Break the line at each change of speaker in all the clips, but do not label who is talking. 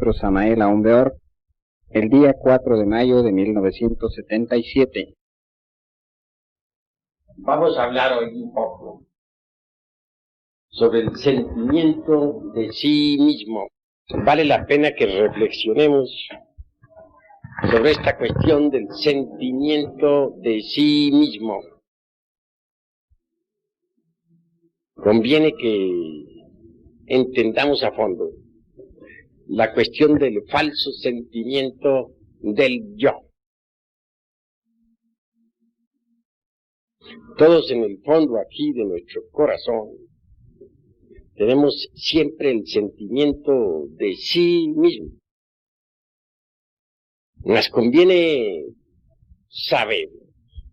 maestro Samael Aumbeor el día 4 de mayo de 1977.
Vamos a hablar hoy un poco sobre el sentimiento de sí mismo. Vale la pena que reflexionemos sobre esta cuestión del sentimiento de sí mismo. Conviene que entendamos a fondo la cuestión del falso sentimiento del yo. Todos en el fondo aquí de nuestro corazón tenemos siempre el sentimiento de sí mismo. Nos conviene saber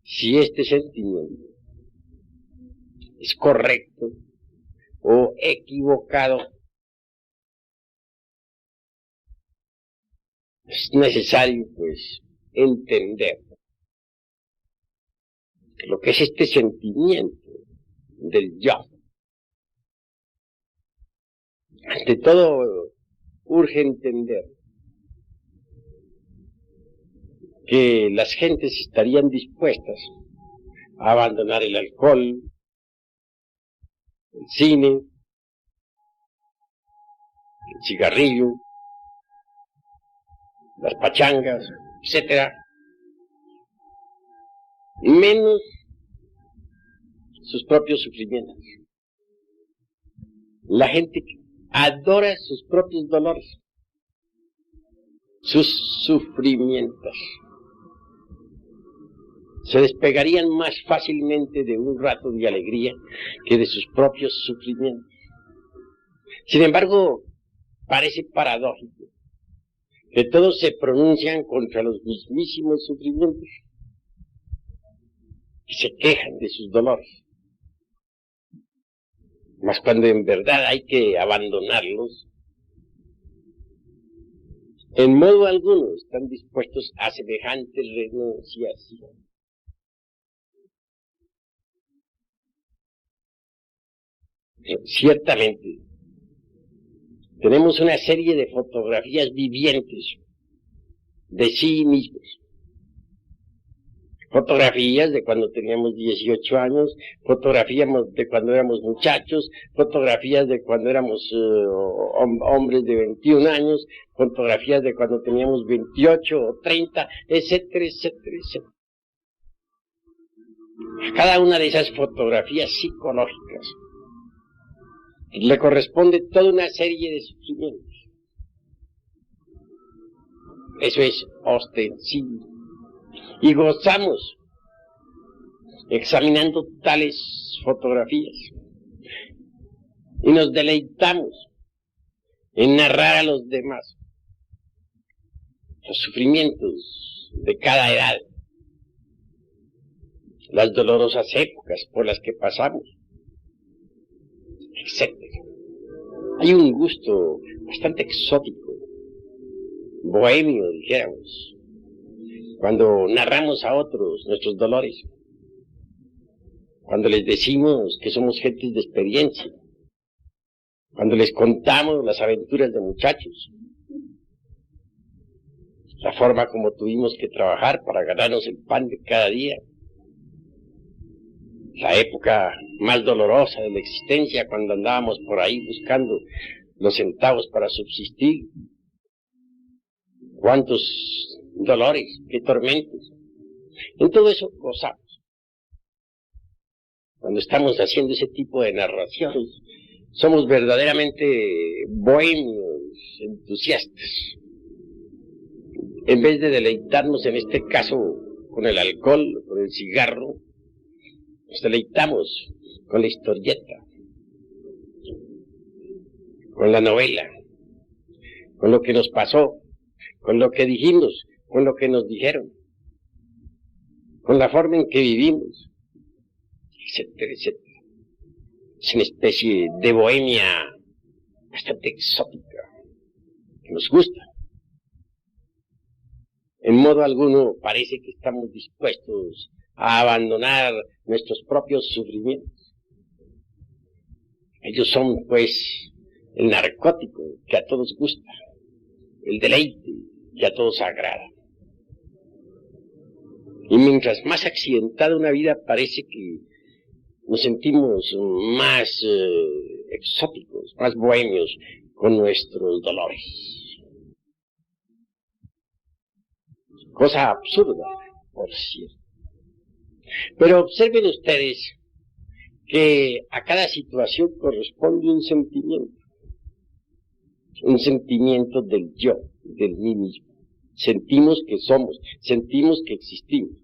si este sentimiento es correcto o equivocado. Es necesario, pues, entender lo que es este sentimiento del yo. Ante todo, urge entender que las gentes estarían dispuestas a abandonar el alcohol, el cine, el cigarrillo, las pachangas, etcétera, menos sus propios sufrimientos. La gente adora sus propios dolores, sus sufrimientos. Se despegarían más fácilmente de un rato de alegría que de sus propios sufrimientos. Sin embargo, parece paradójico que todos se pronuncian contra los mismísimos sufrimientos y se quejan de sus dolores. Mas cuando en verdad hay que abandonarlos, en modo alguno están dispuestos a semejante renunciación. Ciertamente, tenemos una serie de fotografías vivientes de sí mismos. Fotografías de cuando teníamos 18 años, fotografías de cuando éramos muchachos, fotografías de cuando éramos hombres de 21 años, fotografías de cuando teníamos 28 o 30, etcétera, etcétera, etcétera. A cada una de esas fotografías psicológicas le corresponde toda una serie de sufrimientos. Eso es ostensible. Y gozamos examinando tales fotografías. Y nos deleitamos en narrar a los demás los sufrimientos de cada edad, las dolorosas épocas por las que pasamos, etc. Hay un gusto bastante exótico, bohemio, dijéramos, cuando narramos a otros nuestros dolores, cuando les decimos que somos gentes de experiencia, cuando les contamos las aventuras de muchachos, la forma como tuvimos que trabajar para ganarnos el pan de cada día, la época más dolorosa de la existencia, cuando andábamos por ahí buscando los centavos para subsistir. Cuántos dolores, qué tormentos. En todo eso gozamos. Cuando estamos haciendo ese tipo de narraciones, somos verdaderamente bohemios, entusiastas. En vez de deleitarnos, en este caso, con el alcohol, con el cigarro, nos deleitamos con la historieta, con la novela, con lo que nos pasó, con lo que dijimos, con lo que nos dijeron, con la forma en que vivimos, etcétera, etcétera. Es una especie de bohemia bastante exótica, que nos gusta. En modo alguno parece que estamos dispuestos a abandonar nuestros propios sufrimientos. Ellos son, pues, el narcótico que a todos gusta. el deleite que a todos agrada. Y mientras más accidentada una vida parece que nos sentimos más exóticos, más bohemios con nuestros dolores. Cosa absurda, por cierto. Pero observen ustedes que a cada situación corresponde un sentimiento del yo, del mí mismo. Sentimos que somos, sentimos que existimos.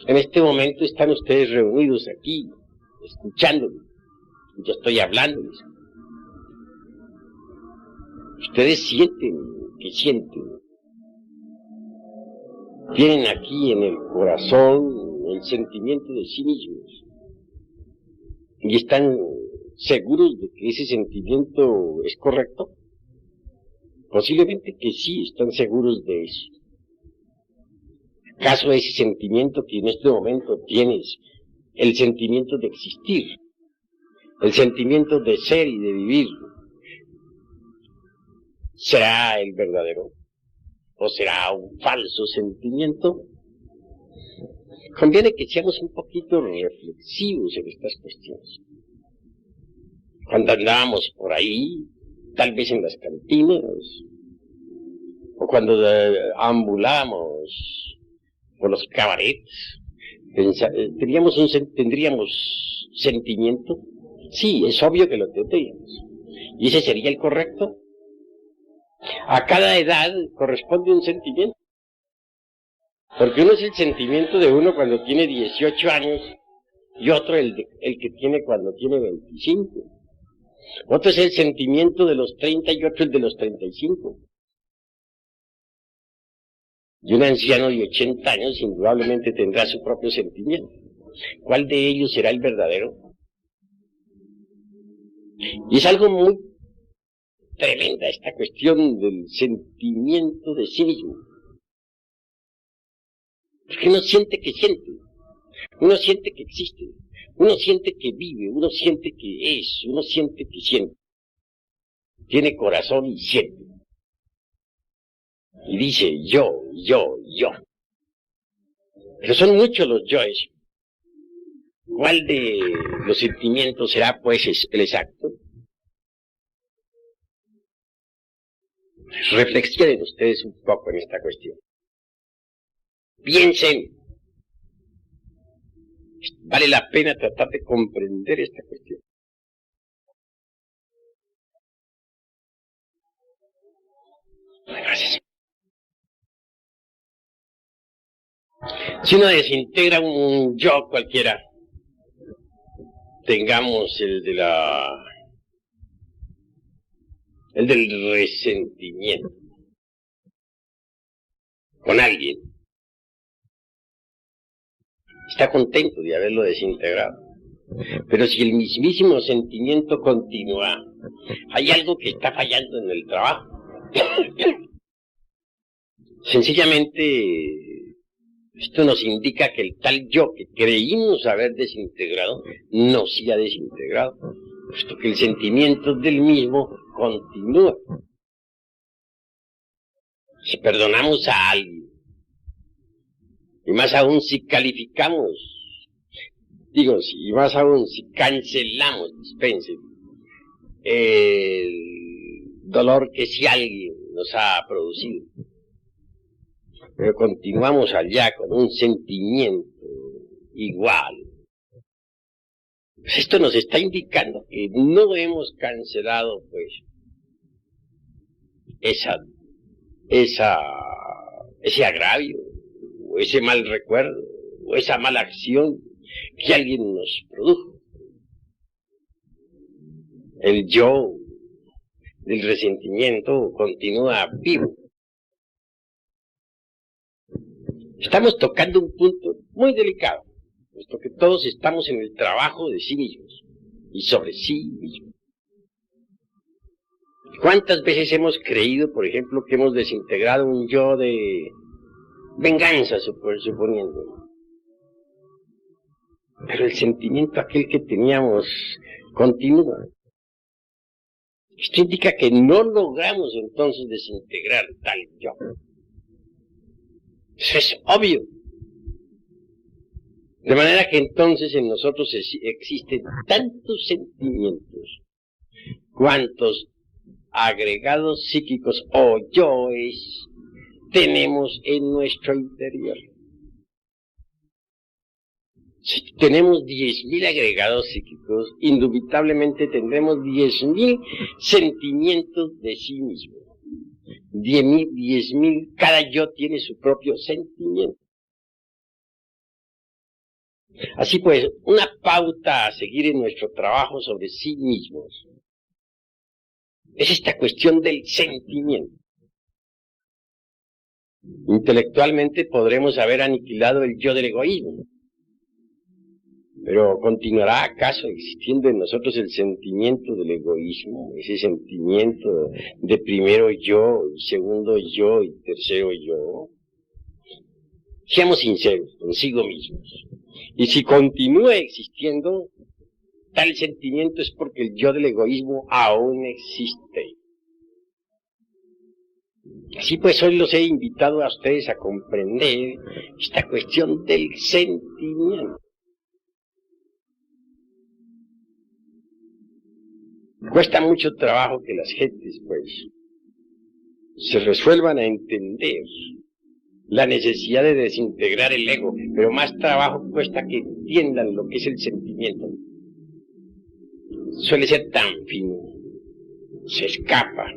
En este momento están ustedes reunidos aquí, escuchándome. Yo estoy hablándoles. Ustedes sienten que sienten. Tienen aquí en el corazón el sentimiento de sí mismos. Y están seguros de que ese sentimiento es correcto. Posiblemente que sí, están seguros de eso. ¿Acaso ese sentimiento que en este momento tienes, el sentimiento de existir, el sentimiento de ser y de vivir, será el verdadero? ¿O será un falso sentimiento? Conviene que seamos un poquito reflexivos en estas cuestiones. Cuando andábamos por ahí, tal vez en las cantinas, o cuando ambulamos por los cabarets, ¿tendríamos sentimiento? Sí, es obvio que lo tendríamos. ¿Y ese sería el correcto? A cada edad corresponde un sentimiento. Porque uno es el sentimiento de uno cuando tiene 18 años y otro el que tiene cuando tiene 25. Otro es el sentimiento de los 30 y otro el de los 35. Y un anciano de 80 años indudablemente tendrá su propio sentimiento. ¿Cuál de ellos será el verdadero? Y es algo muy tremenda esta cuestión del sentimiento de sí mismo. Porque uno siente que siente, uno siente que existe, uno siente que vive, uno siente que es, uno siente que siente. Tiene corazón y siente. Y dice yo. Pero son muchos los yoes. ¿Cuál de los sentimientos será pues el exacto? Reflexionen ustedes un poco en esta cuestión. Piensen. Vale la pena tratar de comprender esta cuestión. Gracias. Si uno desintegra un yo cualquiera, tengamos el del resentimiento con alguien, está contento de haberlo desintegrado. Pero si el mismísimo sentimiento continúa, hay algo que está fallando en el trabajo. Sencillamente, esto nos indica que el tal yo que creímos haber desintegrado, no se ha desintegrado, puesto que el sentimiento del mismo continúa. Si perdonamos a alguien, y más aún si calificamos, y más aún si cancelamos, dispensen, el dolor que si alguien nos ha producido, pero continuamos allá con un sentimiento igual, pues esto nos está indicando que no hemos cancelado pues ese agravio, o ese mal recuerdo, o esa mala acción que alguien nos produjo. El yo del resentimiento continúa vivo. Estamos tocando un punto muy delicado, puesto que todos estamos en el trabajo de sí mismos y sobre sí mismos. ¿Cuántas veces hemos creído, por ejemplo, que hemos desintegrado un yo de venganza, suponiendo? Pero el sentimiento aquel que teníamos continúa. Esto indica que no logramos entonces desintegrar tal yo. Eso es obvio. De manera que entonces en nosotros existen tantos sentimientos cuantos agregados psíquicos o yoes tenemos en nuestro interior. Si tenemos 10.000 agregados psíquicos, indubitablemente tendremos 10.000 sentimientos de sí mismo. 10.000, cada yo tiene su propio sentimiento. Así pues, una pauta a seguir en nuestro trabajo sobre sí mismos es esta cuestión del sentimiento. Intelectualmente podremos haber aniquilado el yo del egoísmo, pero ¿continuará acaso existiendo en nosotros el sentimiento del egoísmo? Ese sentimiento de primero yo, segundo yo y tercero yo. Seamos sinceros consigo mismos. Y si continúa existiendo, tal sentimiento es porque el yo del egoísmo aún existe. Así pues, hoy los he invitado a ustedes a comprender esta cuestión del sentimiento. Cuesta mucho trabajo que las gentes, pues, se resuelvan a entender la necesidad de desintegrar el ego, pero más trabajo cuesta que entiendan lo que es el sentimiento. Suele ser tan fino, se escapa,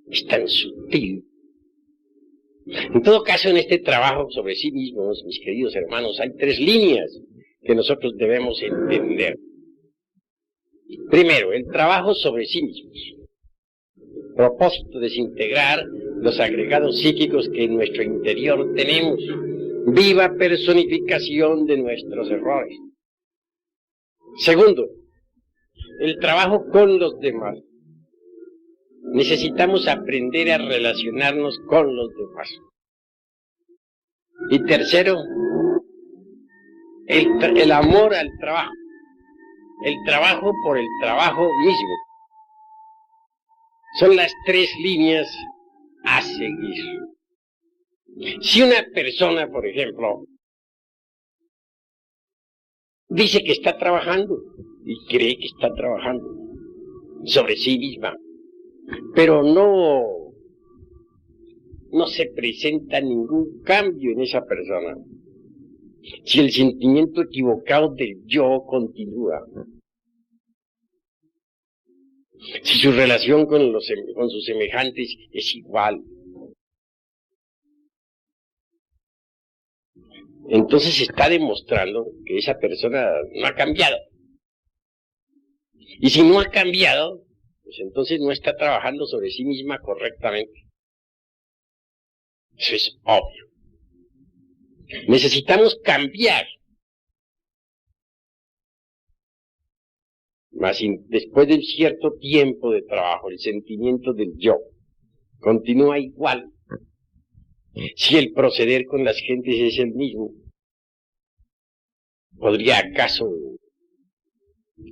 es tan sutil. En todo caso, en este trabajo sobre sí mismos, mis queridos hermanos, hay 3 líneas que nosotros debemos entender. Primero, el trabajo sobre sí mismos. Propósito, desintegrar los agregados psíquicos que en nuestro interior tenemos. Viva personificación de nuestros errores. Segundo, el trabajo con los demás. Necesitamos aprender a relacionarnos con los demás. Y tercero, el amor al trabajo. El trabajo por el trabajo mismo. Son las 3 líneas a seguir. Si una persona, por ejemplo, dice que está trabajando y cree que está trabajando sobre sí misma, pero no se presenta ningún cambio en esa persona, si el sentimiento equivocado del yo continúa, si su relación con sus semejantes es igual, entonces está demostrando que esa persona no ha cambiado. Y si no ha cambiado, pues entonces no está trabajando sobre sí misma correctamente. Eso es obvio. Necesitamos cambiar. Mas después de un cierto tiempo de trabajo, el sentimiento del yo continúa igual. Si el proceder con las gentes es el mismo, ¿podría acaso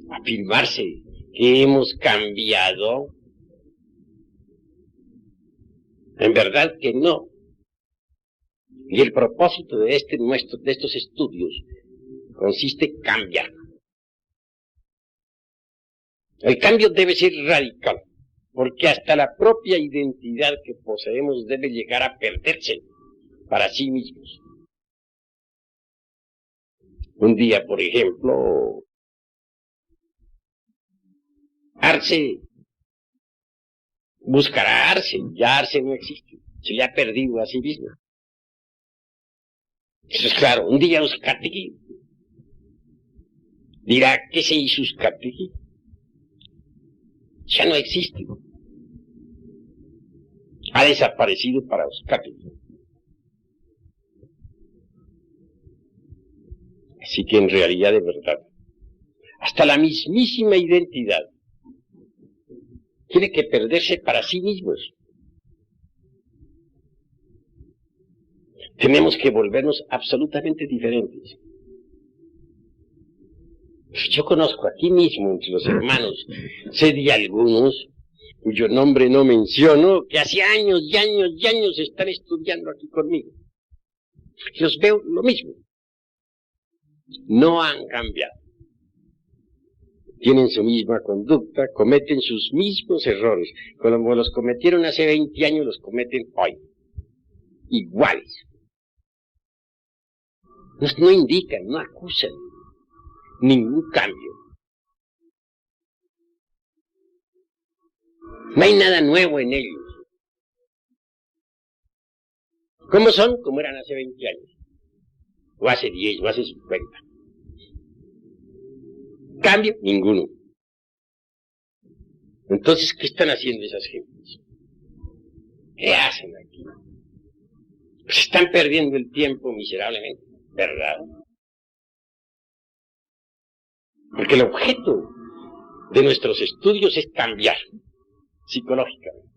afirmarse que hemos cambiado? En verdad que no. Y el propósito de estos estudios consiste en cambiar. El cambio debe ser radical, porque hasta la propia identidad que poseemos debe llegar a perderse para sí mismos. Un día, por ejemplo, Arce buscará a Arce, ya Arce no existe, se le ha perdido a sí mismo. Eso es claro. Un día Uzcategui dirá, ¿qué se hizo Uzcategui? Ya no existe. Ha desaparecido para Uzcategui. Así que en realidad, de verdad, hasta la mismísima identidad tiene que perderse para sí mismos. Tenemos que volvernos absolutamente diferentes. Yo conozco aquí mismo entre los hermanos, sé de algunos cuyo nombre no menciono, que hace años y años y años están estudiando aquí conmigo. Los veo lo mismo. No han cambiado. Tienen su misma conducta, cometen sus mismos errores. Como los cometieron hace 20 años, los cometen hoy. Iguales. No indican, no acusan ningún cambio. No hay nada nuevo en ellos. ¿Cómo son? Como eran hace 20 años. O hace 10, o hace 50. Cambio, ninguno. Entonces, ¿qué están haciendo esas gentes? ¿Qué hacen aquí? Pues están perdiendo el tiempo miserablemente, ¿verdad? Porque el objeto de nuestros estudios es cambiar psicológicamente,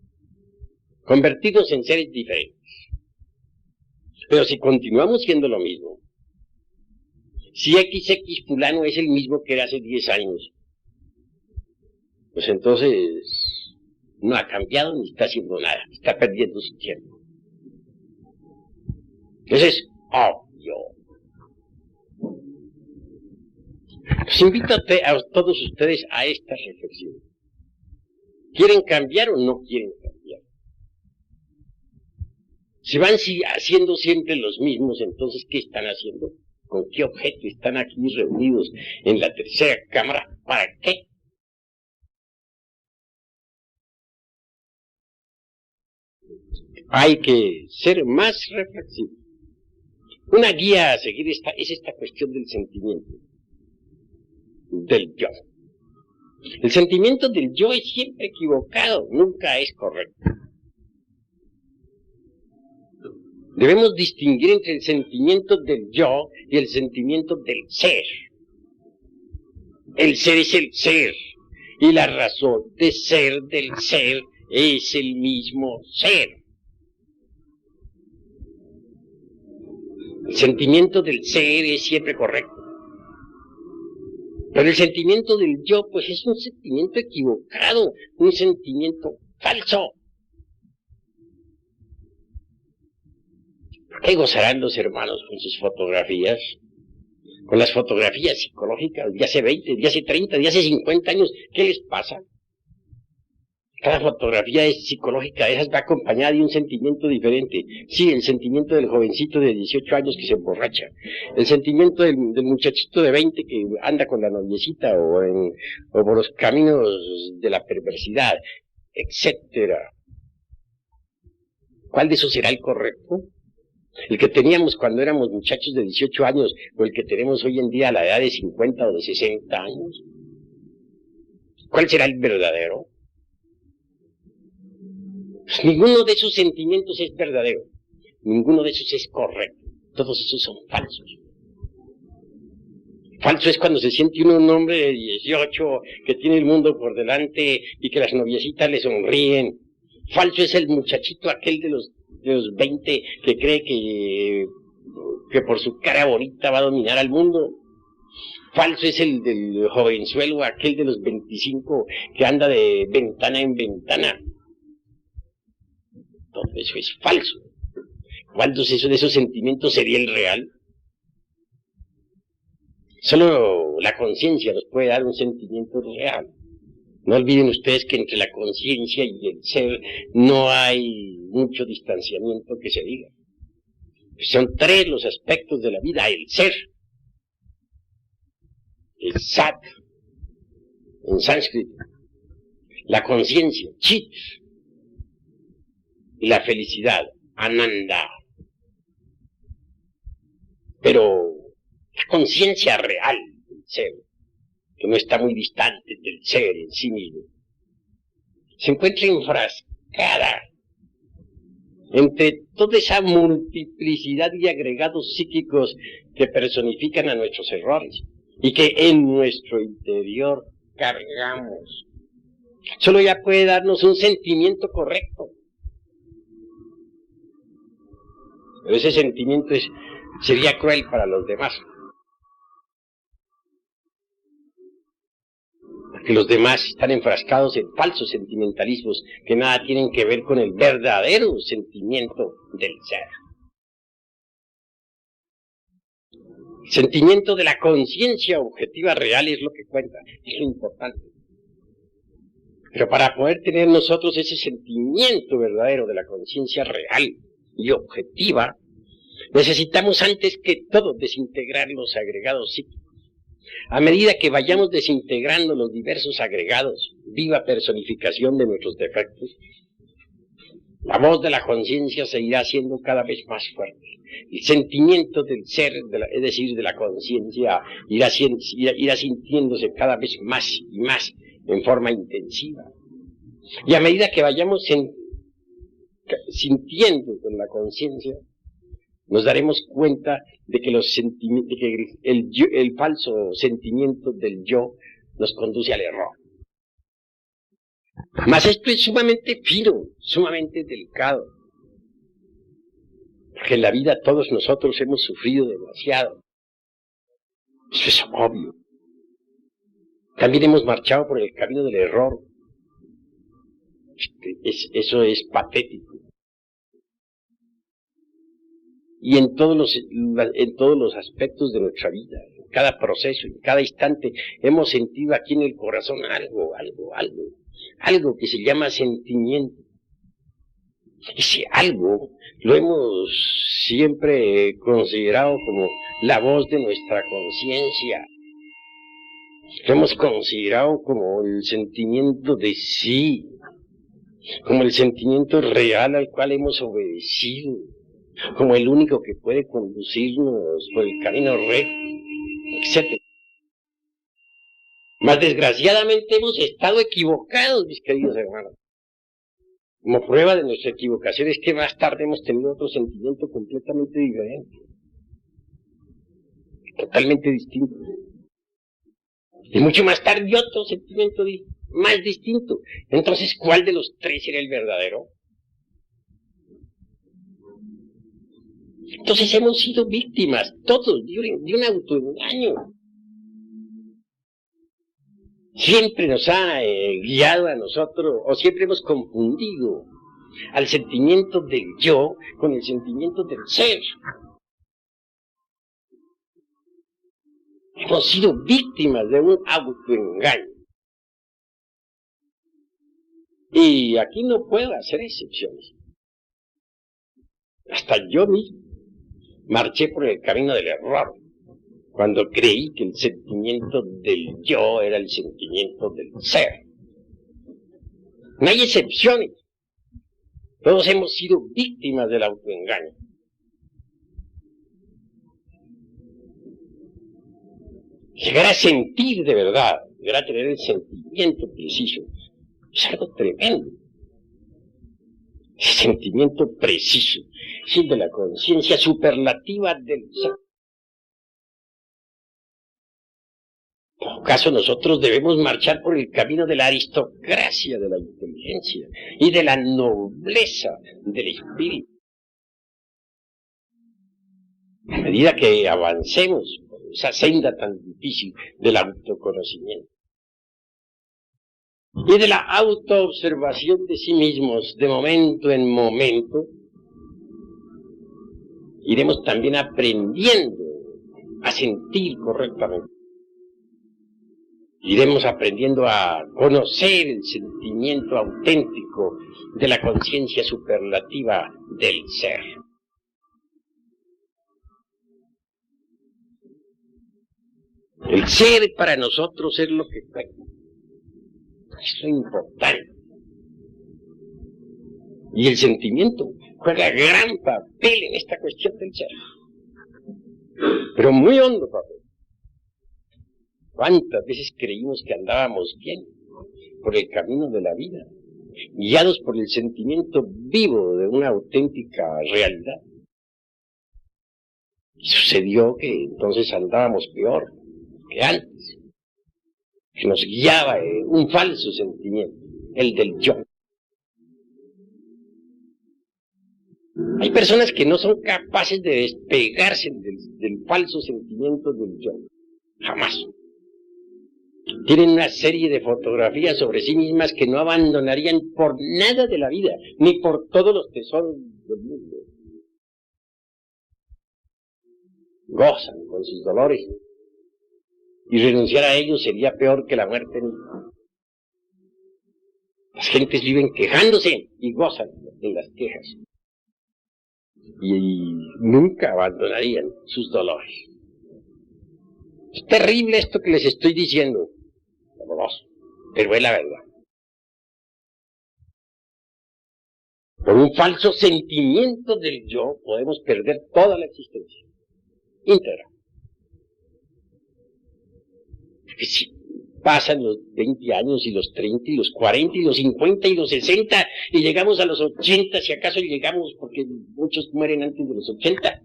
convertirnos en seres diferentes. Pero si continuamos siendo lo mismo, si XX fulano es el mismo que era hace 10 años, pues entonces no ha cambiado ni está haciendo nada, está perdiendo su tiempo. Eso es obvio. Los invito a todos ustedes a esta reflexión. ¿Quieren cambiar o no quieren cambiar? Si van haciendo siempre los mismos, entonces, ¿qué están haciendo? ¿Con qué objeto están aquí reunidos en la tercera cámara? ¿Para qué? Hay que ser más reflexivo. Una guía a seguir es esta cuestión del sentimiento, del yo. El sentimiento del yo es siempre equivocado, nunca es correcto. Debemos distinguir entre el sentimiento del yo y el sentimiento del ser. El ser es el ser, y la razón de ser del ser es el mismo ser. El sentimiento del ser es siempre correcto. Pero el sentimiento del yo, pues es un sentimiento equivocado, un sentimiento falso. ¿Por qué gozarán los hermanos con sus fotografías? Con las fotografías psicológicas de hace 20, de hace 30, de hace 50 años. ¿Qué les pasa? Cada fotografía psicológica de esas va acompañada de un sentimiento diferente. Sí, el sentimiento del jovencito de 18 años que se emborracha. El sentimiento del muchachito de 20 que anda con la noviecita o por los caminos de la perversidad, etcétera. ¿Cuál de esos será el correcto? ¿El que teníamos cuando éramos muchachos de 18 años o el que tenemos hoy en día a la edad de 50 o de 60 años? ¿Cuál será el verdadero? Pues ninguno de esos sentimientos es verdadero, ninguno de esos es correcto, todos esos son falsos. Falso es cuando se siente uno un hombre de 18 que tiene el mundo por delante y que las noviecitas le sonríen. Falso es el muchachito aquel de los 20 que cree que por su cara bonita va a dominar al mundo. Falso es el del jovenzuelo aquel de los 25 que anda de ventana en ventana. Todo eso es falso. ¿Cuántos de esos sentimientos sería el real? Solo la conciencia nos puede dar un sentimiento real. No olviden ustedes que entre la conciencia y el ser no hay mucho distanciamiento que se diga. Son tres los aspectos de la vida: el ser, el sat, en sánscrito, la conciencia, chit, y la felicidad, ananda. Pero la conciencia real del ser, que no está muy distante del ser en sí mismo, se encuentra enfrascada entre toda esa multiplicidad de agregados psíquicos que personifican a nuestros errores y que en nuestro interior cargamos. Solo ella puede darnos un sentimiento correcto. Pero ese sentimiento sería cruel para los demás. que los demás están enfrascados en falsos sentimentalismos que nada tienen que ver con el verdadero sentimiento del ser. El sentimiento de la conciencia objetiva real es lo que cuenta, es lo importante. Pero para poder tener nosotros ese sentimiento verdadero de la conciencia real y objetiva, necesitamos antes que todo desintegrar los agregados psíquicos. A medida que vayamos desintegrando los diversos agregados, viva personificación de nuestros defectos, la voz de la conciencia se irá haciendo cada vez más fuerte. El sentimiento del ser, es decir, de la conciencia, irá sintiéndose cada vez más y más en forma intensiva. Y a medida que vayamos sintiendo con la conciencia, nos daremos cuenta de que, el falso sentimiento del yo nos conduce al error. Mas esto es sumamente fino, sumamente delicado. Porque en la vida todos nosotros hemos sufrido demasiado. Eso es obvio. También hemos marchado por el camino del error. Eso es patético. Y en todos los aspectos de nuestra vida, en cada proceso, en cada instante, hemos sentido aquí en el corazón algo que se llama sentimiento. Ese algo lo hemos siempre considerado como la voz de nuestra conciencia. Lo hemos considerado como el sentimiento de sí, como el sentimiento real al cual hemos obedecido, como el único que puede conducirnos por el camino recto, etc. Mas desgraciadamente hemos estado equivocados, mis queridos hermanos. Como prueba de nuestra equivocación es que más tarde hemos tenido otro sentimiento completamente diferente, totalmente distinto. Y mucho más tarde otro sentimiento más distinto. Entonces, ¿cuál de los tres era el verdadero? Entonces hemos sido víctimas, todos, de un autoengaño. Siempre nos ha guiado a nosotros, o siempre hemos confundido al sentimiento del yo con el sentimiento del ser. Hemos sido víctimas de un autoengaño. Y aquí no puedo hacer excepciones. Hasta yo mismo marché por el camino del error cuando creí que el sentimiento del yo era el sentimiento del ser. No hay excepciones. Todos hemos sido víctimas del autoengaño. Llegar a sentir de verdad, llegar a tener el sentimiento preciso, es algo tremendo. Ese sentimiento preciso, es el de la conciencia superlativa del ser. En todo caso, nosotros debemos marchar por el camino de la aristocracia de la inteligencia y de la nobleza del espíritu. A medida que avancemos por esa senda tan difícil del autoconocimiento y de la autoobservación de sí mismos de momento en momento, iremos también aprendiendo a sentir correctamente. Iremos aprendiendo a conocer el sentimiento auténtico de la conciencia superlativa del ser. El ser para nosotros es lo que cuenta. Es lo importante. Y el sentimiento juega gran papel en esta cuestión del ser. Pero muy hondo papel. ¿Cuántas veces creímos que andábamos bien por el camino de la vida, guiados por el sentimiento vivo de una auténtica realidad? Y sucedió que entonces andábamos peor que antes, que nos guiaba un falso sentimiento, el del yo. Hay personas que no son capaces de despegarse del falso sentimiento del yo, jamás. Tienen una serie de fotografías sobre sí mismas que no abandonarían por nada de la vida, ni por todos los tesoros del mundo. Gozan con sus dolores, y renunciar a ellos sería peor que la muerte misma. Las gentes viven quejándose y gozan en las quejas, y nunca abandonarían sus dolores. Es terrible esto que les estoy diciendo, doloroso, pero es la verdad. Por un falso sentimiento del yo podemos perder toda la existencia íntegra. Porque si pasan los 20 años y los 30 y los 40 y los 50 y los 60 y llegamos a los 80, si acaso llegamos, porque muchos mueren antes de los 80,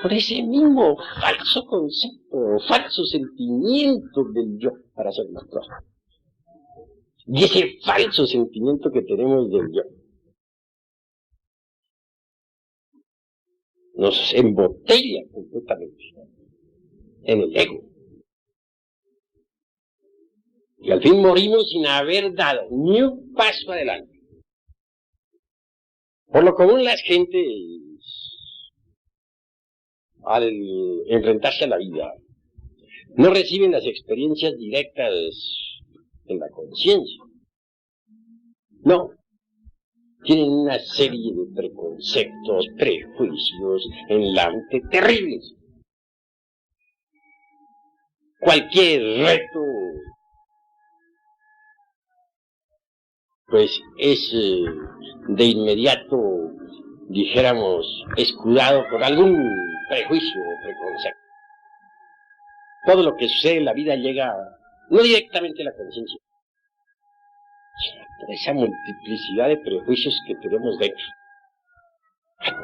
por ese mismo falso concepto, falso sentimiento del yo, para ser más claro. Y ese falso sentimiento que tenemos del yo nos embotella completamente en el ego. Y al fin morimos sin haber dado ni un paso adelante. Por lo común las gentes, al enfrentarse a la vida, no reciben las experiencias directas en la conciencia. No. Tienen una serie de preconceptos, prejuicios en la mente terribles. Cualquier reto, pues es de inmediato, dijéramos, escudado por algún prejuicio o preconcepto. Todo lo que sucede en la vida llega no directamente a la conciencia. Toda esa multiplicidad de prejuicios que tenemos dentro,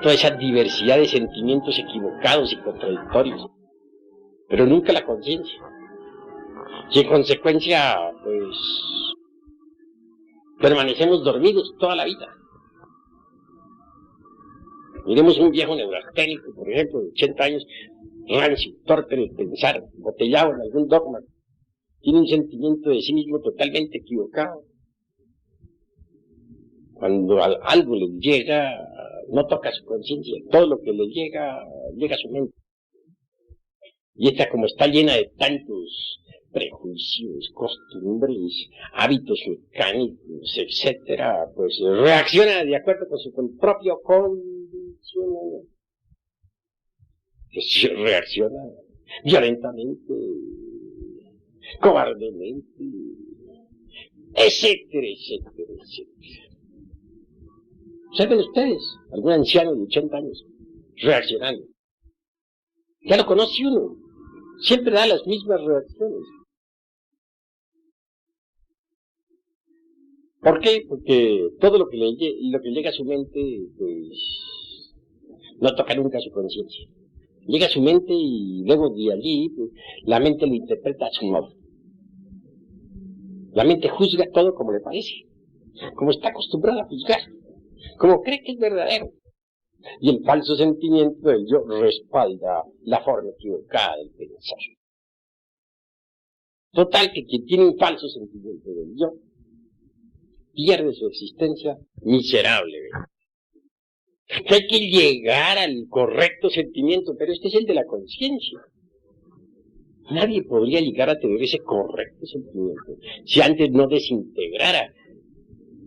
toda esa diversidad de sentimientos equivocados y contradictorios, pero nunca la conciencia. Y en consecuencia, pues, permanecemos dormidos toda la vida. Miremos un viejo neurasténico, por ejemplo, de 80 años, rancio, torpe en el pensar, botellado en algún dogma, tiene un sentimiento de sí mismo totalmente equivocado. Cuando algo le llega, no toca su conciencia, todo lo que le llega, llega a su mente. Y esta, como está llena de tantos prejuicios, costumbres, hábitos mecánicos, etcétera, pues reacciona de acuerdo con su propio condicionamiento. Pues reacciona violentamente, cobardemente, etcétera, etcétera, etcétera. Observen ustedes, algún anciano de 80 años, reaccionando. Ya lo conoce uno, siempre da las mismas reacciones. ¿Por qué? Porque todo lo que llega a su mente, pues, no toca nunca su conciencia. Llega a su mente y luego de allí, pues, la mente lo interpreta a su modo. La mente juzga todo como le parece, como está acostumbrada a juzgar, como cree que es verdadero. Y el falso sentimiento del yo respalda la forma equivocada del pensar. Total que quien tiene un falso sentimiento del yo pierde su existencia miserablemente. Que hay que llegar al correcto sentimiento, pero este es el de la conciencia. Nadie podría llegar a tener ese correcto sentimiento si antes no desintegrara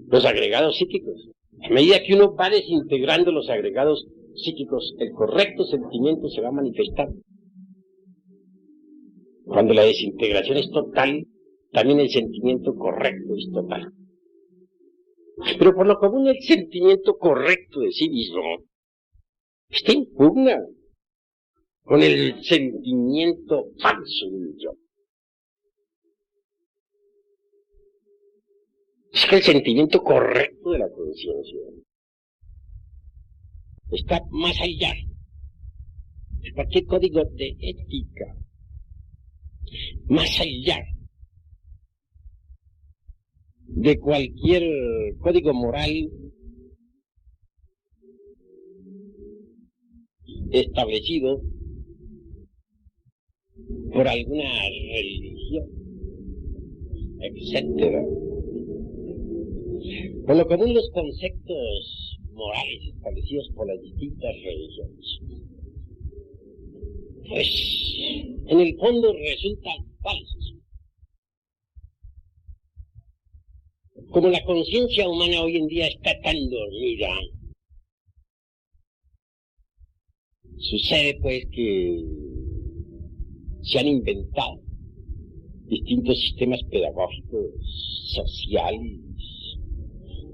los agregados psíquicos. A medida que uno va desintegrando los agregados psíquicos, el correcto sentimiento se va manifestando. Cuando la desintegración es total, también el sentimiento correcto es total. Pero por lo común el sentimiento correcto de sí mismo está en pugna con el sentimiento falso del yo. Es que el sentimiento correcto de la conciencia está más allá de cualquier código de ética, más allá de cualquier código moral establecido por alguna religión etcétera. Por lo común los conceptos morales establecidos por las distintas religiones, pues en el fondo resultan falsos. Como la conciencia humana hoy en día está tan dormida, sucede pues que se han inventado distintos sistemas pedagógicos, sociales,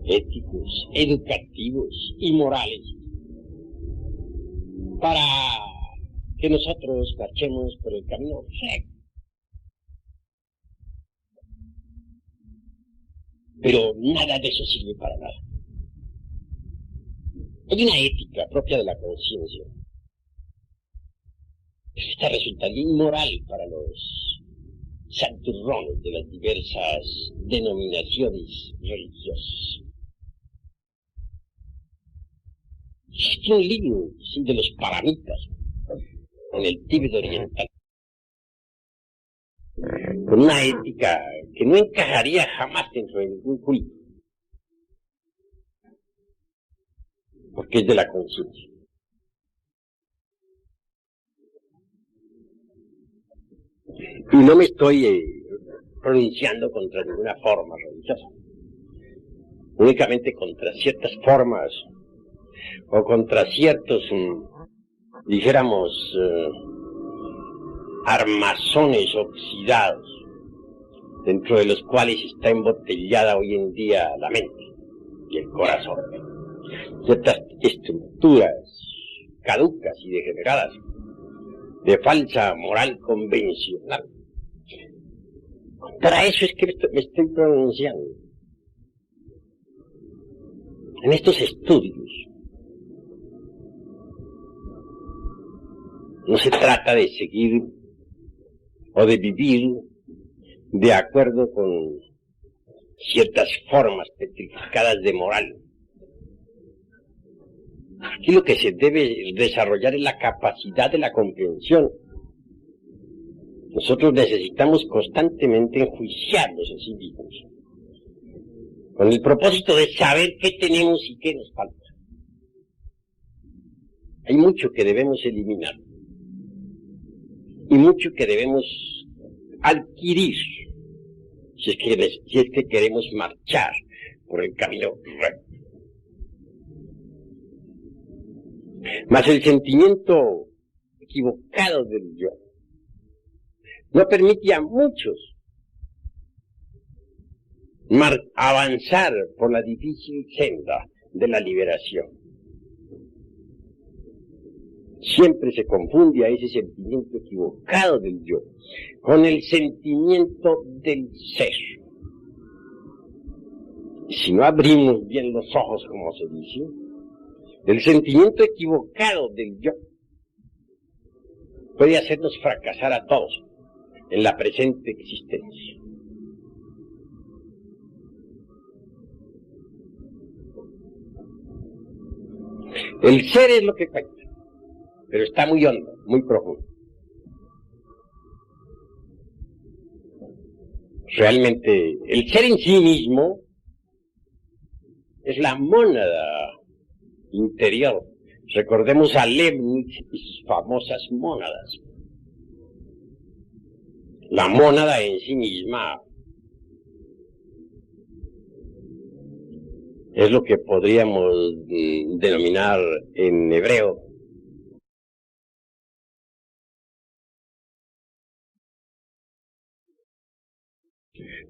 éticos, educativos y morales para que nosotros marchemos por el camino recto. Pero nada de eso sirve para nada. Hay una ética propia de la conciencia. Esta resultaría inmoral para los santurrones de las diversas denominaciones religiosas. Existe un libro de los paramitas en el Tíbet oriental, con una ética que no encajaría jamás dentro de ningún culto, porque es de la conciencia. Y no me estoy pronunciando contra ninguna forma religiosa, únicamente contra ciertas formas o contra ciertos, dijéramos, armazones oxidados, dentro de los cuales está embotellada hoy en día la mente y el corazón. Ciertas estructuras caducas y degeneradas, de falsa moral convencional. Contra eso es que me estoy pronunciando. En estos estudios no se trata de seguir o de vivir de acuerdo con ciertas formas petrificadas de moral. Aquí lo que se debe desarrollar es la capacidad de la comprensión. Nosotros necesitamos constantemente enjuiciarnos a sí mismos, con el propósito de saber qué tenemos y qué nos falta. Hay mucho que debemos eliminar y mucho que debemos adquirir si es que queremos marchar por el camino recto. Mas el sentimiento equivocado del yo no permite a muchos avanzar por la difícil senda de la liberación. Siempre se confunde a ese sentimiento equivocado del yo con el sentimiento del ser. Si no abrimos bien los ojos, como se dice, el sentimiento equivocado del yo puede hacernos fracasar a todos en la presente existencia. El ser es lo que cuenta, pero está muy hondo, muy profundo. Realmente, el ser en sí mismo es la mónada interior. Recordemos a Leibniz y sus famosas mónadas. La mónada en sí misma es lo que podríamos denominar en hebreo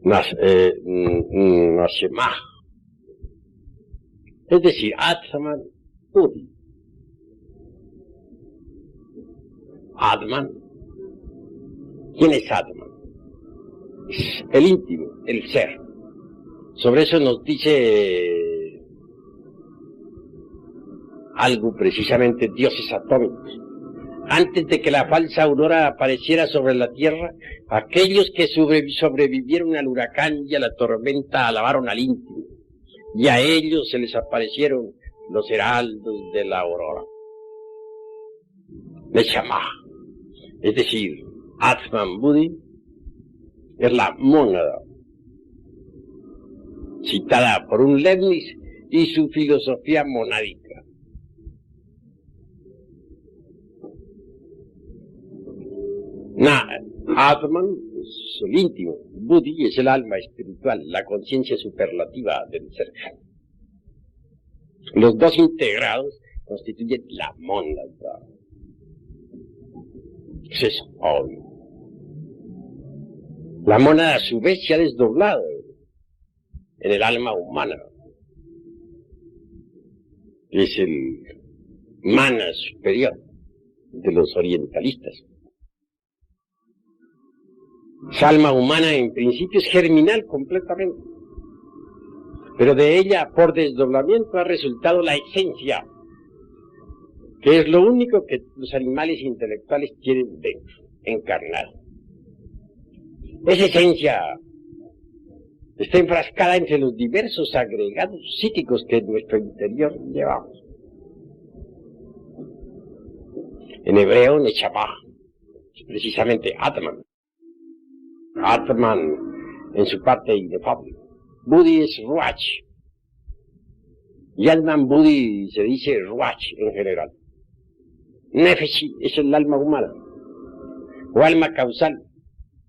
Nashemah, es decir, Atman Budi. Atman, ¿quién es Atman? Es el íntimo, el ser. Sobre eso nos dice algo precisamente dioses atómicos. Antes de que la falsa aurora apareciera sobre la tierra, aquellos que sobrevivieron al huracán y a la tormenta alabaron al íntimo, y a ellos se les aparecieron los heraldos de la aurora. Neshama, es decir, Atman Budi, es la mónada citada por un Leibniz y su filosofía monádica. Atman es el íntimo, Buddhi es el alma espiritual, la conciencia superlativa del ser. Los dos integrados constituyen la mónada. Eso es obvio. La mónada a su vez se ha desdoblado en el alma humana. Es el mana superior de los orientalistas. Esa alma humana en principio es germinal completamente, pero de ella por desdoblamiento ha resultado la esencia, que es lo único que los animales intelectuales tienen dentro, encarnado. Esa esencia está enfrascada entre los diversos agregados psíquicos que en nuestro interior llevamos. En hebreo, Nechamah, es precisamente Atman. Atman en su parte inefable. Buddhi es Ruach. Y Atman Buddhi se dice Ruach en general. Nefesh es el alma humana, o alma causal,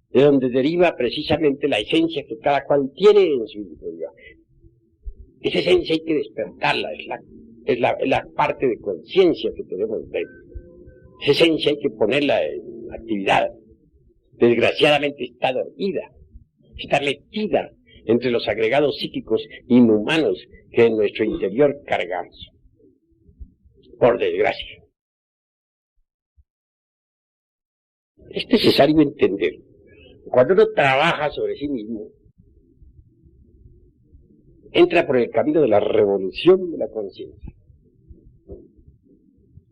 de donde deriva precisamente la esencia que cada cual tiene en su interior. Esa esencia hay que despertarla, es la parte de conciencia que tenemos dentro. Esa esencia hay que ponerla en actividad. Desgraciadamente está dormida, está metida entre los agregados psíquicos inhumanos que en nuestro interior cargamos. Por desgracia. Es necesario entender, cuando uno trabaja sobre sí mismo, entra por el camino de la revolución de la conciencia.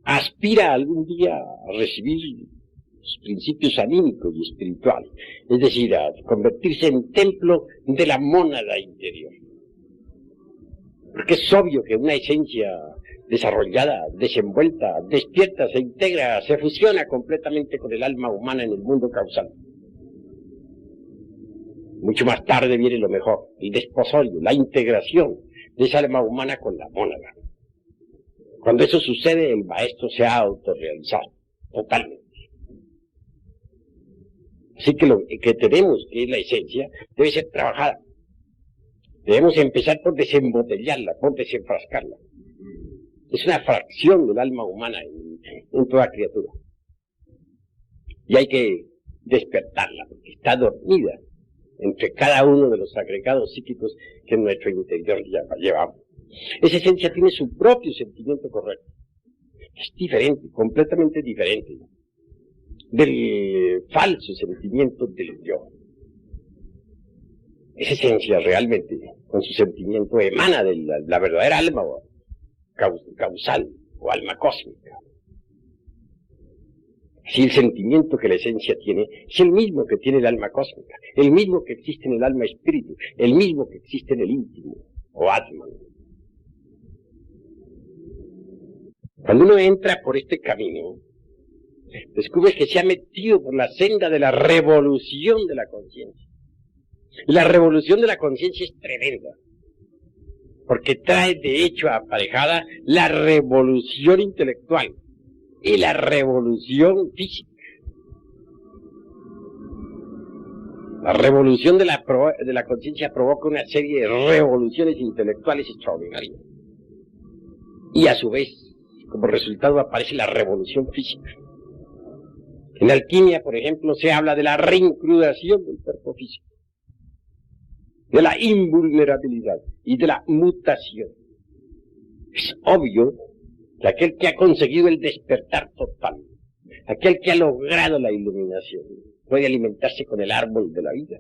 Aspira algún día a recibir los principios anímicos y espirituales, es decir, a convertirse en templo de la mónada interior. Porque es obvio que una esencia desarrollada, desenvuelta, despierta, se integra, se fusiona completamente con el alma humana en el mundo causal. Mucho más tarde viene lo mejor, el desposorio, la integración de esa alma humana con la mónada. Cuando eso sucede, el maestro se ha autorrealizado totalmente. Así que lo que tenemos, que es la esencia, debe ser trabajada. Debemos empezar por desembotellarla, por desenfrascarla. Es una fracción del alma humana en toda criatura. Y hay que despertarla, porque está dormida entre cada uno de los agregados psíquicos que en nuestro interior llevamos. Esa esencia tiene su propio sentimiento correcto. Es diferente, completamente diferente del falso sentimiento del yo. Esa esencia realmente, con su sentimiento, emana de la verdadera alma causal o alma cósmica. Si el sentimiento que la esencia tiene es el mismo que tiene el alma cósmica, el mismo que existe en el alma espíritu, el mismo que existe en el íntimo o Atman. Cuando uno entra por este camino, descubre que se ha metido por la senda de la revolución de la conciencia. La revolución de la conciencia es tremenda, porque trae de hecho aparejada la revolución intelectual y la revolución física. La revolución de la conciencia provoca una serie de revoluciones intelectuales extraordinarias. Y a su vez, como resultado, aparece la revolución física. En la alquimia, por ejemplo, se habla de la reincrudación del cuerpo físico, de la invulnerabilidad y de la mutación. Es obvio que aquel que ha conseguido el despertar total, aquel que ha logrado la iluminación, puede alimentarse con el árbol de la vida.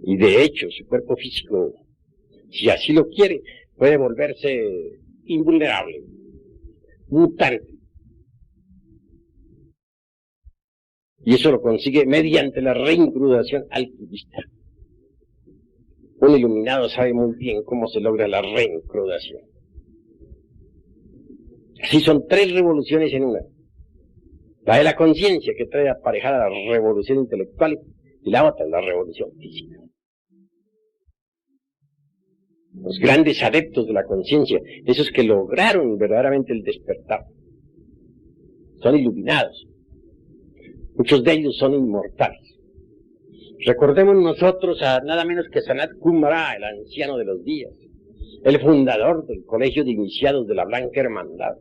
Y de hecho, su cuerpo físico, si así lo quiere, puede volverse invulnerable, mutante. Y eso lo consigue mediante la reincrudación alquimista. Un iluminado sabe muy bien cómo se logra la reincrudación. Así son tres revoluciones en una. La de la conciencia, que trae aparejada la revolución intelectual, y la otra, la revolución física. los grandes adeptos de la conciencia, esos que lograron verdaderamente el despertar, son iluminados. Muchos de ellos son inmortales. Recordemos nosotros a nada menos que Sanat Kumara, el anciano de los días, el fundador del Colegio de Iniciados de la Blanca Hermandad.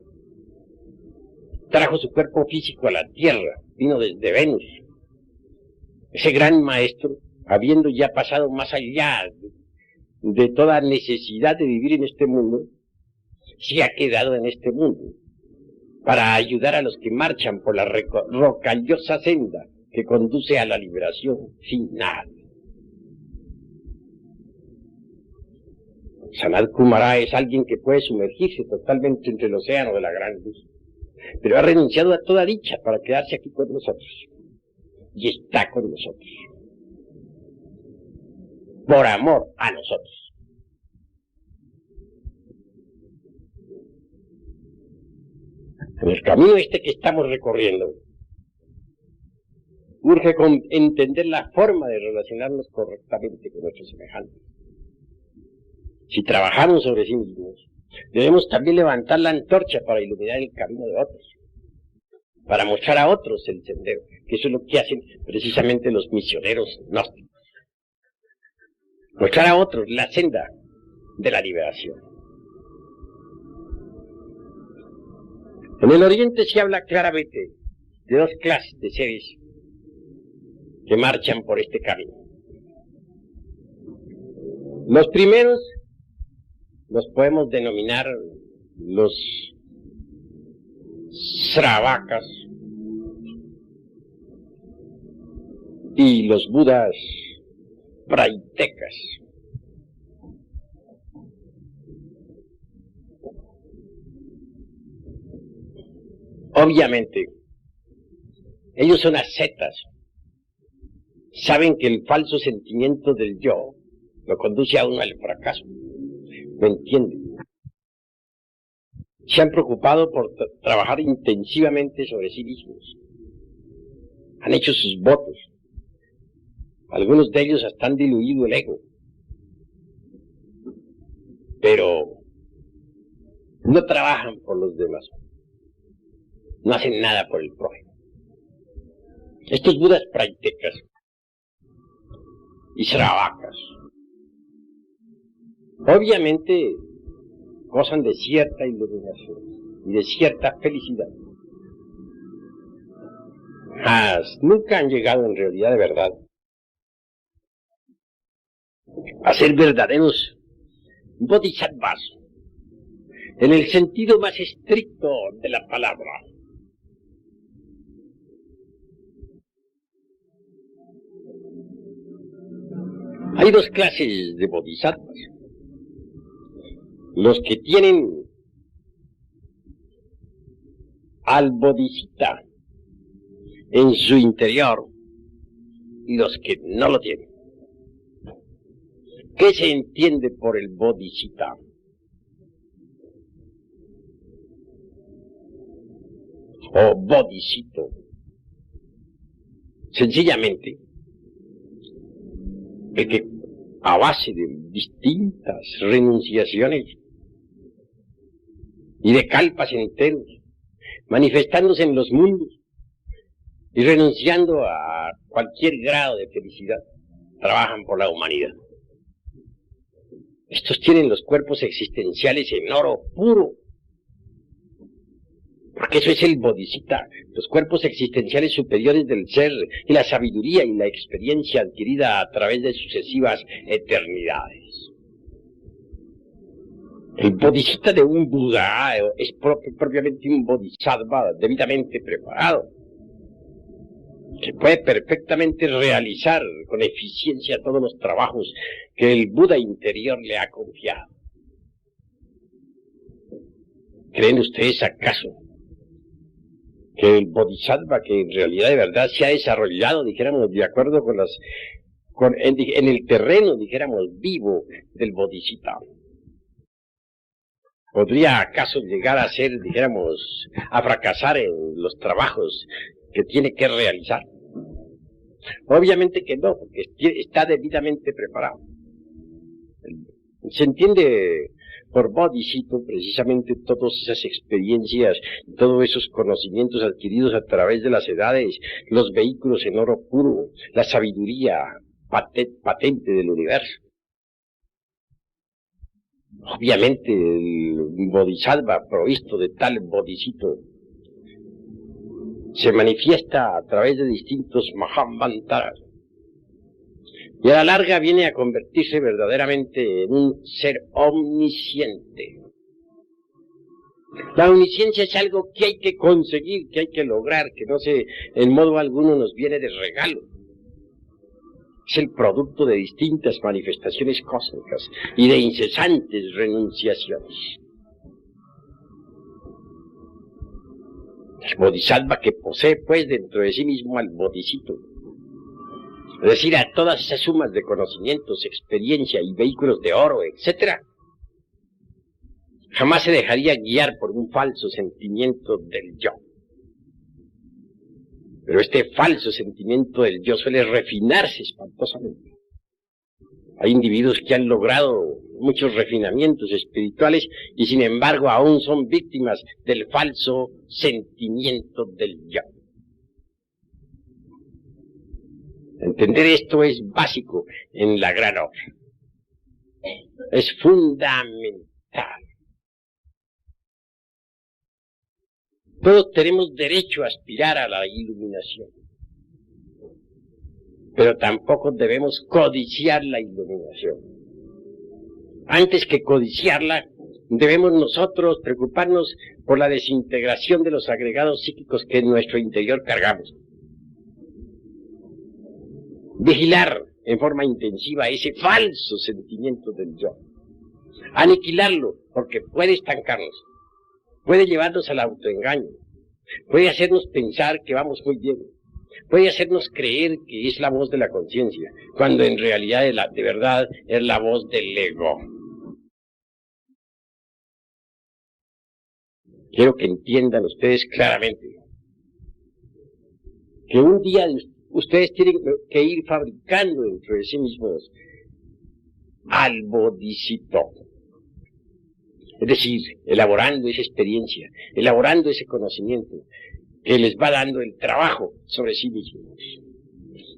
Trajo su cuerpo físico a la tierra, vino desde Venus. Ese gran maestro, habiendo ya pasado más allá de toda necesidad de vivir en este mundo, se ha quedado en este mundo para ayudar a los que marchan por la rocallosa senda que conduce a la liberación final. Sanat Kumara es alguien que puede sumergirse totalmente entre el océano de la gran luz, pero ha renunciado a toda dicha para quedarse aquí con nosotros. Y está con nosotros. Por amor a nosotros. En el camino que estamos recorriendo, urge entender la forma de relacionarnos correctamente con nuestros semejantes. Si trabajamos sobre sí mismos, debemos también levantar la antorcha para iluminar el camino de otros, para mostrar a otros el sendero, que eso es lo que hacen precisamente los misioneros gnósticos. Mostrar a otros la senda de la liberación. En el Oriente se habla claramente de dos clases de seres que marchan por este camino. Los primeros los podemos denominar los Sravakas y los Budas Praitekas. Obviamente, ellos son ascetas. Saben que el falso sentimiento del yo lo conduce a uno al fracaso. ¿Me entienden? Se han preocupado por trabajar intensivamente sobre sí mismos. Han hecho sus votos. Algunos de ellos hasta han diluido el ego. Pero no trabajan por los demás. No hacen nada por el prójimo. Estos budas praitekas y sravakas obviamente gozan de cierta iluminación y de cierta felicidad. Mas nunca han llegado en realidad de verdad a ser verdaderos bodhisattvas en el sentido más estricto de la palabra. Hay dos clases de bodhisattvas. Los que tienen al bodhisattva en su interior y los que no lo tienen. ¿Qué se entiende por el bodhisattva? O bodhisattva. Sencillamente, el que a base de distintas renunciaciones y de kalpas enteros, manifestándose en los mundos y renunciando a cualquier grado de felicidad, trabajan por la humanidad. Estos tienen los cuerpos existenciales en oro puro, porque eso es el bodhisattva, los cuerpos existenciales superiores del ser y la sabiduría y la experiencia adquirida a través de sucesivas eternidades. El bodhisattva de un Buda es propiamente un bodhisattva debidamente preparado, que puede perfectamente realizar con eficiencia todos los trabajos que el Buda interior le ha confiado. ¿Creen ustedes acaso que el bodhisattva, que en realidad de verdad se ha desarrollado, dijéramos, de acuerdo con en el terreno, dijéramos, vivo del bodhisattva, podría acaso llegar a ser, dijéramos, a fracasar en los trabajos que tiene que realizar? Obviamente que no, porque está debidamente preparado. Se entiende por bodhisattva precisamente todas esas experiencias, todos esos conocimientos adquiridos a través de las edades, los vehículos en oro puro, la sabiduría patente del universo. Obviamente el bodhisattva provisto de tal bodhisattva se manifiesta a través de distintos mahamantaras y a la larga viene a convertirse verdaderamente en un ser omnisciente. La omnisciencia es algo que hay que conseguir, que hay que lograr, que no se, en modo alguno nos viene de regalo. Es el producto de distintas manifestaciones cósmicas y de incesantes renunciaciones. El bodhisattva que posee pues dentro de sí mismo al bodhisattva, es decir, a todas esas sumas de conocimientos, experiencia y vehículos de oro, etc., jamás se dejaría guiar por un falso sentimiento del yo. Pero este falso sentimiento del yo suele refinarse espantosamente. Hay individuos que han logrado muchos refinamientos espirituales y sin embargo aún son víctimas del falso sentimiento del yo. Entender esto es básico en la gran obra. Es fundamental. Todos tenemos derecho a aspirar a la iluminación, pero tampoco debemos codiciar la iluminación. Antes que codiciarla, debemos nosotros preocuparnos por la desintegración de los agregados psíquicos que en nuestro interior cargamos. Vigilar en forma intensiva ese falso sentimiento del yo. Aniquilarlo, porque puede estancarnos. Puede llevarnos al autoengaño, puede hacernos pensar que vamos muy bien, puede hacernos creer que es la voz de la conciencia, cuando en realidad de verdad es la voz del ego. Quiero que entiendan ustedes claramente que un día ustedes tienen que ir fabricando dentro de sí mismos al bodhisattva. Es decir, elaborando esa experiencia, elaborando ese conocimiento que les va dando el trabajo sobre sí mismos.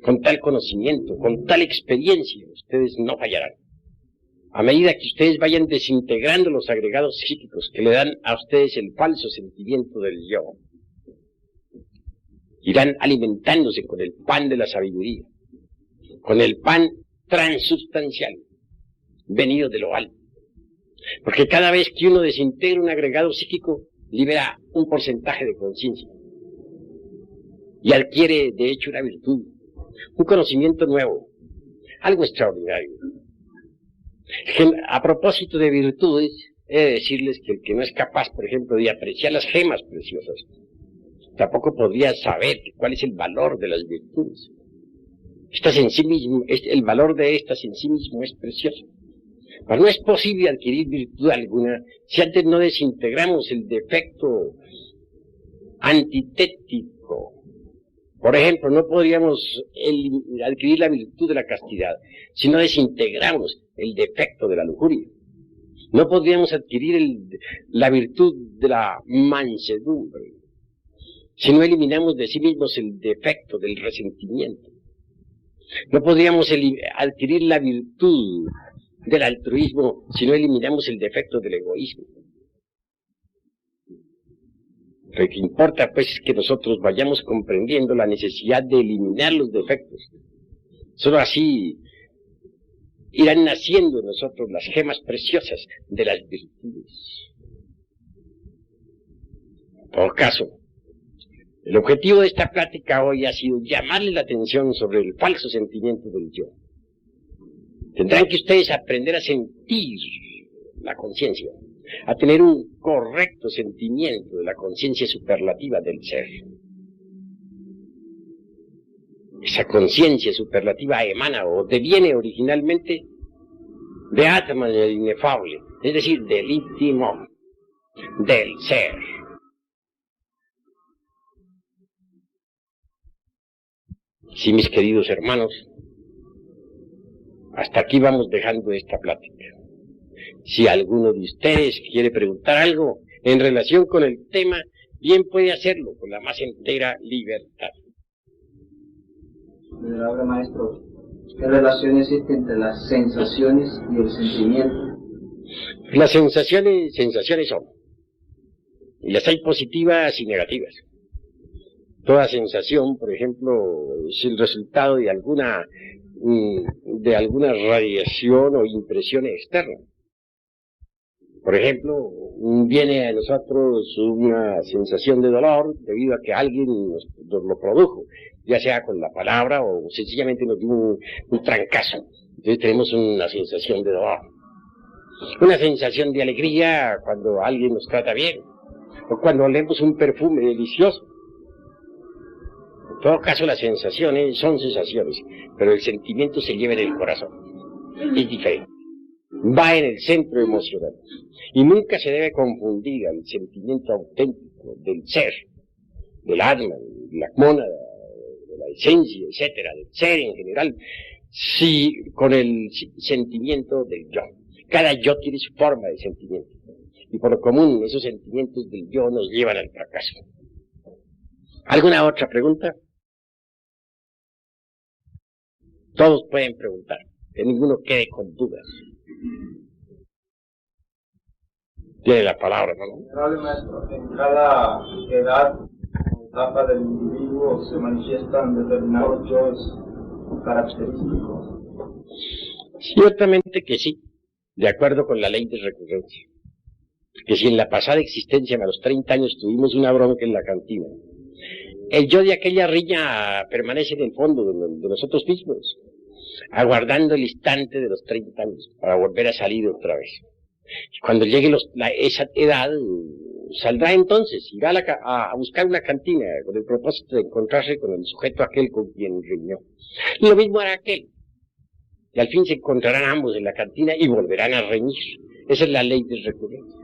Con tal conocimiento, con tal experiencia, ustedes no fallarán. A medida que ustedes vayan desintegrando los agregados psíquicos que le dan a ustedes el falso sentimiento del yo, irán alimentándose con el pan de la sabiduría, con el pan transubstancial, venido de lo alto. Porque cada vez que uno desintegra un agregado psíquico, libera un porcentaje de conciencia. Y adquiere, de hecho, una virtud, un conocimiento nuevo, algo extraordinario. A propósito de virtudes, he de decirles que el que no es capaz, por ejemplo, de apreciar las gemas preciosas, tampoco podría saber cuál es el valor de las virtudes. Estas en sí mismo, el valor de estas en sí mismo es precioso. Pero no es posible adquirir virtud alguna si antes no desintegramos el defecto antitético. Por ejemplo, no podríamos adquirir la virtud de la castidad si no desintegramos el defecto de la lujuria. No podríamos adquirir la virtud de la mansedumbre si no eliminamos de sí mismos el defecto del resentimiento. No podríamos adquirir la virtud del altruismo si no eliminamos el defecto del egoísmo. Lo que importa pues es que nosotros vayamos comprendiendo la necesidad de eliminar los defectos. Solo así irán naciendo en nosotros las gemas preciosas de las virtudes. Por caso, el objetivo de esta plática hoy ha sido llamarle la atención sobre el falso sentimiento del yo. Tendrán que ustedes aprender a sentir la conciencia, a tener un correcto sentimiento de la conciencia superlativa del ser. Esa conciencia superlativa emana o deviene originalmente de Atman, el inefable, es decir, del íntimo, del ser. Sí, mis queridos hermanos, hasta aquí vamos dejando esta plática. Si alguno de ustedes quiere preguntar algo en relación con el tema, bien puede hacerlo con la más entera libertad.
Venerable maestro, ¿qué relación existe entre las sensaciones y el sentimiento?
Las sensaciones son, y las hay positivas y negativas. Toda sensación, por ejemplo, es el resultado de alguna radiación o impresión externa. Por ejemplo, viene a nosotros una sensación de dolor debido a que alguien nos lo produjo, ya sea con la palabra o sencillamente nos dio un trancazo. Entonces tenemos una sensación de dolor. Una sensación de alegría cuando alguien nos trata bien, o cuando olemos un perfume delicioso. En todo caso, las sensaciones son sensaciones, pero el sentimiento se lleva en el corazón. Es diferente. Va en el centro emocional. Y nunca se debe confundir al sentimiento auténtico del ser, del alma, de la mónada, de la esencia, etcétera, del ser en general, con el sentimiento del yo. Cada yo tiene su forma de sentimiento. Y por lo común, esos sentimientos del yo nos llevan al fracaso. ¿Alguna otra pregunta? Todos pueden preguntar, que ninguno quede con dudas. Tiene la palabra, ¿no?
Venerable maestro, en cada edad o etapa del individuo se manifiestan determinados yoes característicos.
Ciertamente que sí, de acuerdo con la ley de recurrencia. Que si en la pasada existencia, a los 30 años, tuvimos una bronca en la cantina, el yo de aquella riña permanece en el fondo de nosotros mismos, aguardando el instante de los 30 años para volver a salir otra vez. Cuando llegue esa edad, saldrá entonces, irá a buscar una cantina con el propósito de encontrarse con el sujeto aquel con quien riñó. Y lo mismo hará aquel. Y al fin se encontrarán ambos en la cantina y volverán a reñir. Esa es la ley de recurrencia.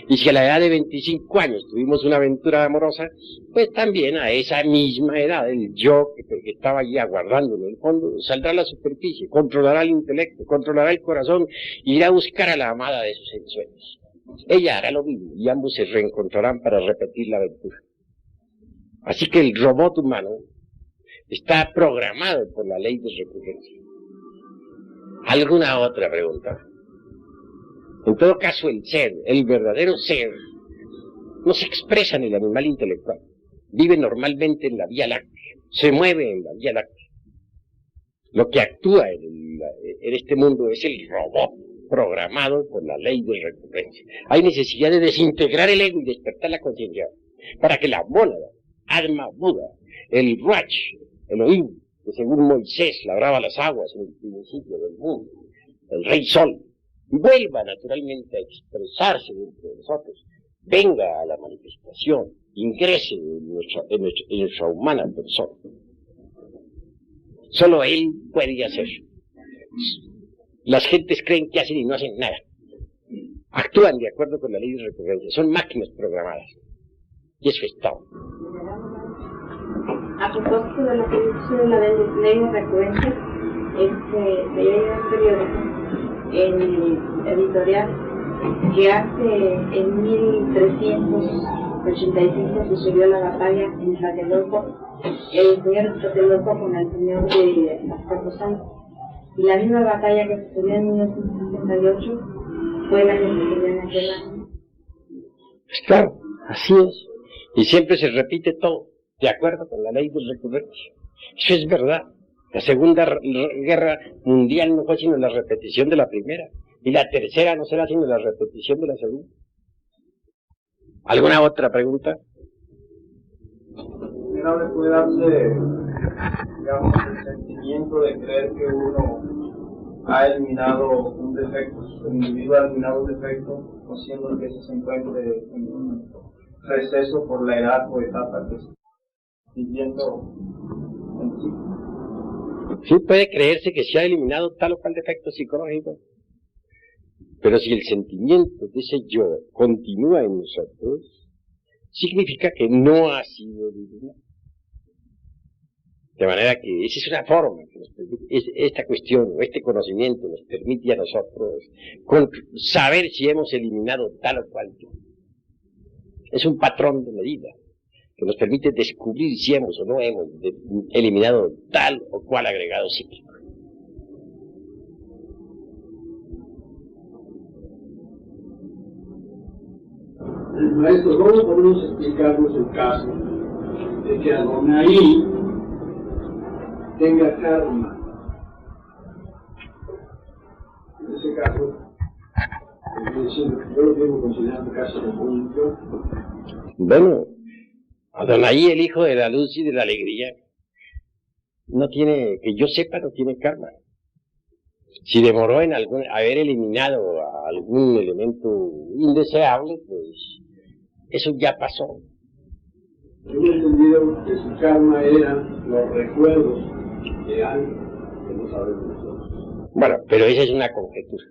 Y si a la edad de 25 años tuvimos una aventura amorosa, pues también a esa misma edad, el yo que estaba allí aguardando en el fondo, saldrá a la superficie, controlará el intelecto, controlará el corazón, e irá a buscar a la amada de sus ensueños. Ella hará lo mismo y ambos se reencontrarán para repetir la aventura. Así que el robot humano está programado por la ley de recurrencia. ¿Alguna otra pregunta? En todo caso, el ser, el verdadero ser, no se expresa en el animal intelectual. Vive normalmente en la Vía Láctea, se mueve en la Vía Láctea. Lo que actúa en este mundo es el robot programado por la ley de recurrencia. Hay necesidad de desintegrar el ego y despertar la conciencia para que la mónada, Atma Buda, el Ruach, Elohim, que según Moisés labraba las aguas en el principio del mundo, el Rey Sol, vuelva naturalmente a expresarse dentro de nosotros, venga a la manifestación, ingrese en nuestra humana persona. Solo Él puede hacer. Las gentes creen que hacen y no hacen nada. Actúan de acuerdo con la ley de recurrencia, son máquinas programadas. Y eso es todo.
A propósito de lo que dice de la ley de recurrencia, leía un periódico en editorial que en 1385 sucedió la batalla en Tlatelolco, el señor Tlatelolco con el señor de Azcapo Santo. Y la misma batalla que sucedió en 1968 fue la que sucedió en aquel año.
Claro, así es. Y siempre se repite todo, de acuerdo con la ley de recurrencia. Eso es verdad. La Segunda Guerra Mundial no fue sino la repetición de la primera. Y la tercera no será sino la repetición de la segunda. ¿Alguna otra pregunta?
Venerable, puede darse, digamos, el sentimiento de creer que uno ha eliminado un defecto, el individuo ha eliminado un defecto, no siendo que se encuentre en un receso por la edad o etapa que está viviendo en sí.
Sí puede creerse que se ha eliminado tal o cual defecto psicológico, pero si el sentimiento de ese yo continúa en nosotros, significa que no ha sido eliminado. De manera que esa es una forma que nos permite, esta cuestión, o este conocimiento nos permite a nosotros saber si hemos eliminado tal o cual yo. Es un patrón de medida que nos permite descubrir si hemos o no hemos eliminado tal o cual agregado psíquico.
Maestro, ¿cómo podemos explicarnos el caso de que Adonai tenga karma? En ese caso, yo lo tengo considerado un caso como un yo.
Bueno, Adonai, el hijo de la luz y de la alegría, no tiene, que yo sepa, no tiene karma. Si demoró en haber eliminado a algún elemento indeseable, pues eso ya pasó.
Yo he entendido que su karma eran los recuerdos de algo que no sabemos nosotros.
Bueno, pero esa es una conjetura.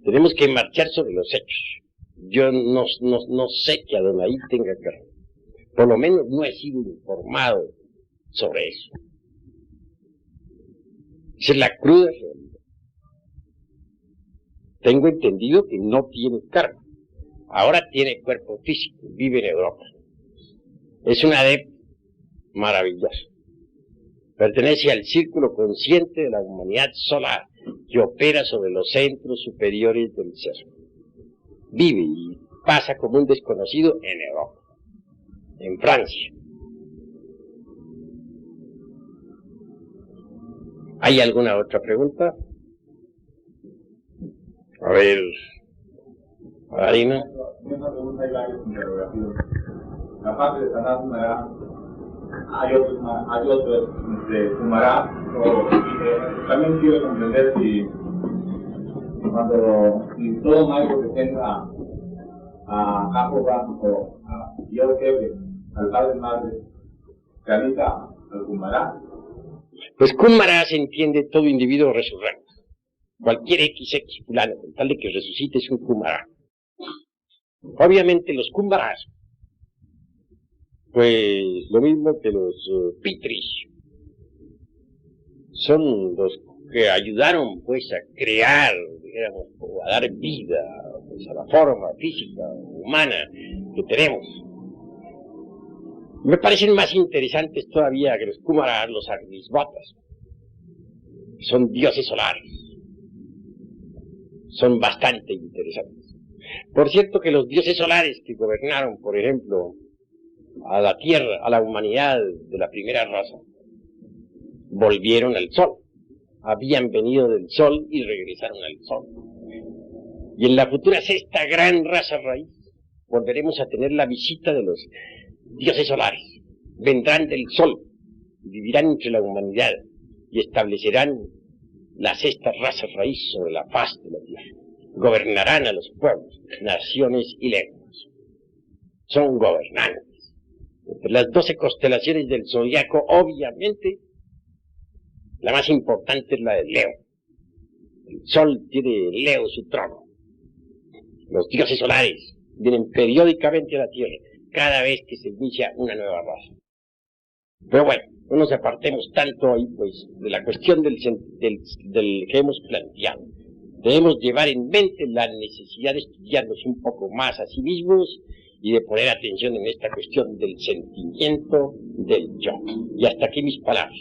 Tenemos que marchar sobre los hechos. Yo no sé que Adonai tenga karma. Por lo menos no he sido informado sobre eso. Esa es la cruda realidad. Tengo entendido que no tiene karma. Ahora tiene cuerpo físico, vive en Europa. Es un adepto maravilloso. Pertenece al círculo consciente de la humanidad solar que opera sobre los centros superiores del ser. Vive y pasa como un desconocido en Europa, en Francia. ¿Hay alguna otra pregunta? A ver, Marina.
Una pregunta y varias interrogaciones. La parte de Sanat Kumará, hay otros de Kumará, también quiero comprender si todo maestro que tenga a Jehová o a Yod-Kebre, al Padre Madre, realiza al Kumará.
Pues Kumará se entiende todo individuo resurrecto. Cualquier XX fulano, con tal de que resucite, es un Kumará. Obviamente los Kumarás, pues lo mismo que los Pitris, son los que ayudaron pues a crear, digamos, o a dar vida pues, a la forma física, humana que tenemos. Me parecen más interesantes todavía que los Kumarás, los Agnisvatas. Son dioses solares. Son bastante interesantes. Por cierto que los dioses solares que gobernaron, por ejemplo, a la Tierra, a la humanidad de la primera raza, volvieron al Sol. Habían venido del Sol y regresaron al Sol. Y en la futura sexta gran raza raíz, volveremos a tener la visita de los dioses solares. Vendrán del Sol, vivirán entre la humanidad y establecerán la sexta raza raíz sobre la faz de la tierra. Gobernarán a los pueblos, naciones y lenguas. Son gobernantes. Entre las 12 constelaciones del zodiaco, obviamente, la más importante es la de Leo. El Sol tiene Leo su trono. Los dioses solares vienen periódicamente a la tierra, cada vez que se inicia una nueva raza. Pero bueno, no nos apartemos tanto ahí, pues, de la cuestión del que hemos planteado. Debemos llevar en mente la necesidad de estudiarnos un poco más a sí mismos y de poner atención en esta cuestión del sentimiento del yo. Y hasta aquí mis palabras.